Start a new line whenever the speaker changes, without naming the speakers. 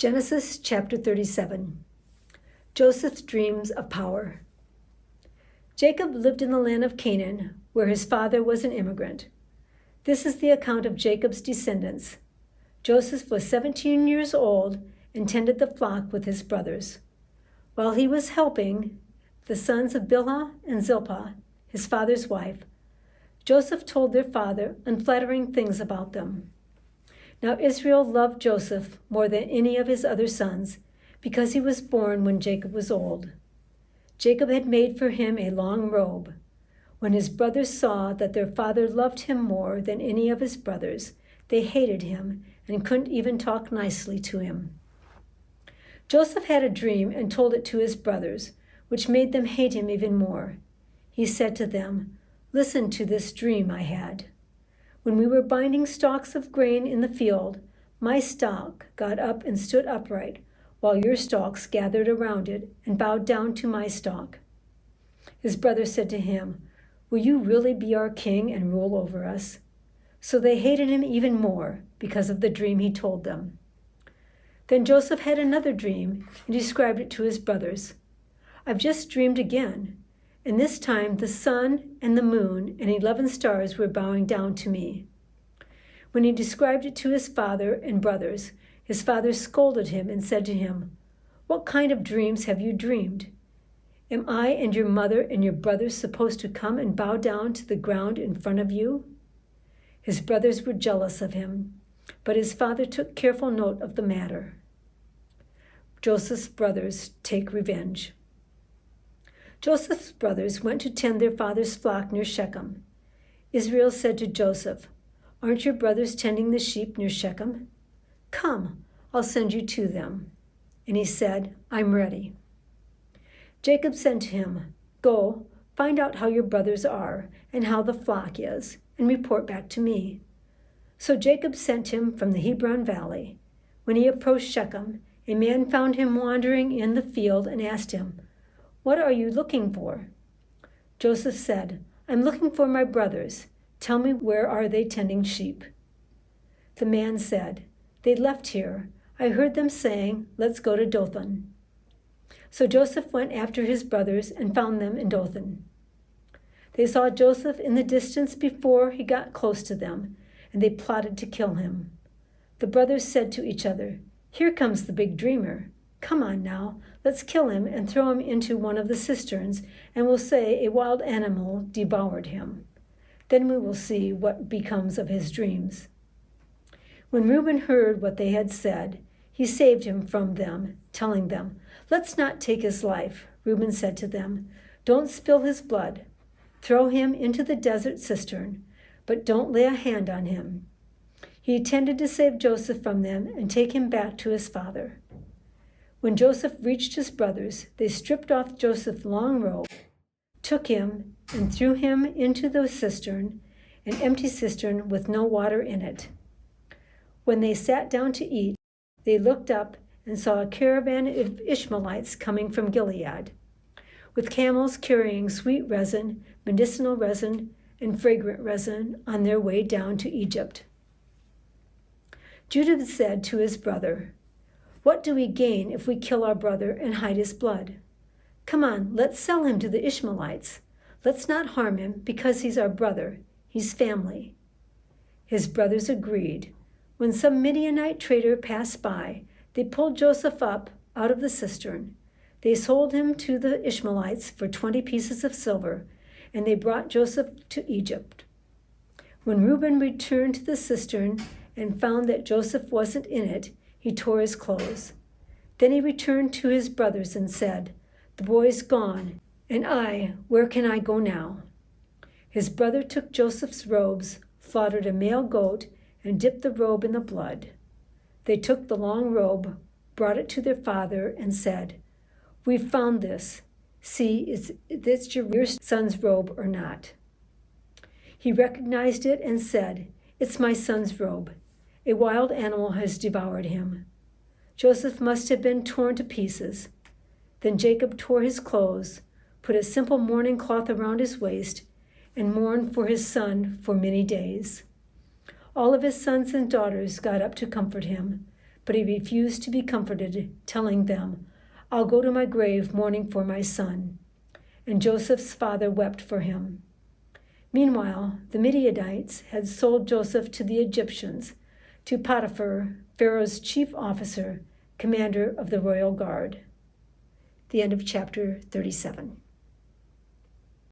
Genesis chapter 37. Joseph's dreams of power. Jacob lived in the land of Canaan, where his father was an immigrant. This is the account of Jacob's descendants. Joseph was 17 years old and tended the flock with his brothers. While he was helping the sons of Bilhah and Zilpah, his father's wife, Joseph told their father unflattering things about them. Now Israel loved Joseph more than any of his other sons, because he was born when Jacob was old. Jacob had made for him a long robe. When his brothers saw that their father loved him more than any of his brothers, they hated him and couldn't even talk nicely to him. Joseph had a dream and told it to his brothers, which made them hate him even more. He said to them, "Listen to this dream I had. When we were binding stalks of grain in the field, my stalk got up and stood upright, while your stalks gathered around it and bowed down to my stalk." His brothers said to him, "Will you really be our king and rule over us?" So they hated him even more because of the dream he told them. Then Joseph had another dream and described it to his brothers. "I've just dreamed again, and this time the sun and the moon and 11 stars were bowing down to me." When he described it to his father and brothers, his father scolded him and said to him, "What kind of dreams have you dreamed? Am I and your mother and your brothers supposed to come and bow down to the ground in front of you?" His brothers were jealous of him, but his father took careful note of the matter. Joseph's brothers take revenge. Joseph's brothers went to tend their father's flock near Shechem. Israel said to Joseph, "Aren't your brothers tending the sheep near Shechem? Come, I'll send you to them." And he said, "I'm ready." Jacob said to him, "Go, find out how your brothers are and how the flock is, and report back to me." So Jacob sent him from the Hebron valley. When he approached Shechem, a man found him wandering in the field and asked him, "What are you looking for?" Joseph said, "I'm looking for my brothers. Tell me, where are they tending sheep?" The man said, "They left here. I heard them saying, 'Let's go to Dothan.'" So Joseph went after his brothers and found them in Dothan. They saw Joseph in the distance before he got close to them, and they plotted to kill him. The brothers said to each other, "Here comes the big dreamer. Come on now, let's kill him and throw him into one of the cisterns, and we'll say a wild animal devoured him. Then we will see what becomes of his dreams." When Reuben heard what they had said, he saved him from them, telling them, "Let's not take his life." Reuben said to them, "Don't spill his blood. Throw him into the desert cistern, but don't lay a hand on him." He intended to save Joseph from them and take him back to his father. When Joseph reached his brothers, they stripped off Joseph's long robe, took him, and threw him into the cistern, an empty cistern with no water in it. When they sat down to eat, they looked up and saw a caravan of Ishmaelites coming from Gilead, with camels carrying sweet resin, medicinal resin, and fragrant resin on their way down to Egypt. Judah said to his brother, "What do we gain if we kill our brother and hide his blood? Come on, let's sell him to the Ishmaelites. Let's not harm him because he's our brother. He's family." His brothers agreed. When some Midianite trader passed by, they pulled Joseph up out of the cistern. They sold him to the Ishmaelites for 20 pieces of silver, and they brought Joseph to Egypt. When Reuben returned to the cistern and found that Joseph wasn't in it, he tore his clothes. Then he returned to his brothers and said, "The boy's gone, and where can I go now?" His brother took Joseph's robes, slaughtered a male goat, and dipped the robe in the blood. They took the long robe, brought it to their father, and said, "We've found this. See, is this your son's robe or not?" He recognized it and said, "It's my son's robe. A wild animal has devoured him." Joseph must have been torn to pieces. Then Jacob tore his clothes, put a simple mourning cloth around his waist, and mourned for his son for many days. All of his sons and daughters got up to comfort him, but he refused to be comforted, telling them, "I'll go to my grave mourning for my son." And Joseph's father wept for him. Meanwhile, the Midianites had sold Joseph to the Egyptians, to Potiphar, Pharaoh's chief officer, commander of the royal guard. The end of chapter 37.